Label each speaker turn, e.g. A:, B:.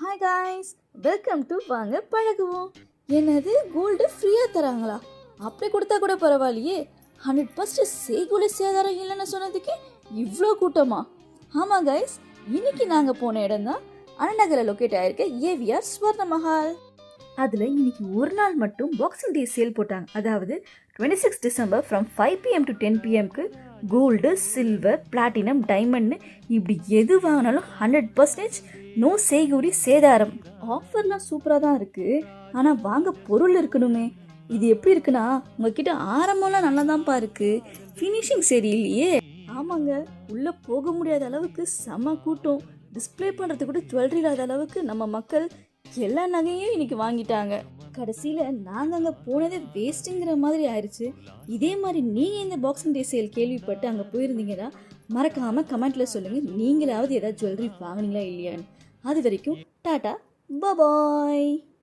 A: Hi guys, welcome to வாங்க பழகுவோம். என்னது கோல்டு ஃப்ரீயாக தராங்களா? அப்படி கொடுத்தா கூட பரவாயில்லையே. 100% செய்கூலி சேதாரம் இல்லைன்னு சொன்னதுக்கு இவ்வளோ கூட்டமா? ஆமாம் காய்ஸ், இன்னைக்கு நாங்கள் போன இடம் தான் அண்ணநகரில் லொக்கேட் ஆகிருக்க ஏவிஆர் ஸ்வர்ண மஹால். அதில் இன்னைக்கு ஒரு நாள் மட்டும் பாக்ஸிங் டே சேல் போட்டாங்க. அதாவது 26 டிசம்பர் ஃப்ரம் 5 PM to 10 PMக்கு கோல்டு, சில்வர், பிளாட்டினம், டைமண்ட்னு இப்படி எது வாங்கினாலும் 100% நோ செய்கூலி சேதாரம். ஆஃபர்லாம் சூப்பராக தான் இருக்குது, ஆனால் வாங்க பொருள் இருக்கணுமே. இது எப்படி இருக்குன்னா, உங்ககிட்ட ஆரம்பம்லாம் நல்லா தான்ப்பா இருக்குது, ஃபினிஷிங் சரியில்லையே. ஆமாங்க, உள்ளே போக முடியாத அளவுக்கு செம கூட்டம். டிஸ்பிளே பண்ணுறது கூட ஜுவல்லரி இல்லாத அளவுக்கு நம்ம மக்கள் எல்லா நகையும் இன்னைக்கு வாங்கிட்டாங்க. கடைசியில் நாங்கள் அங்கே போனதே வேஸ்ட்டுங்கிற மாதிரி ஆயிடுச்சு. இதே மாதிரி நீங்கள் இந்த பாக்ஸிங் டே சேல் கேள்விப்பட்டு அங்கே போயிருந்தீங்கன்னா மறக்காமல் கமெண்ட்டில் சொல்லுங்கள், நீங்களாவது ஏதாவது ஜுவல்லரி வாங்கினீங்களா இல்லையான்னு. அது வரைக்கும் டாட்டா, பாய்.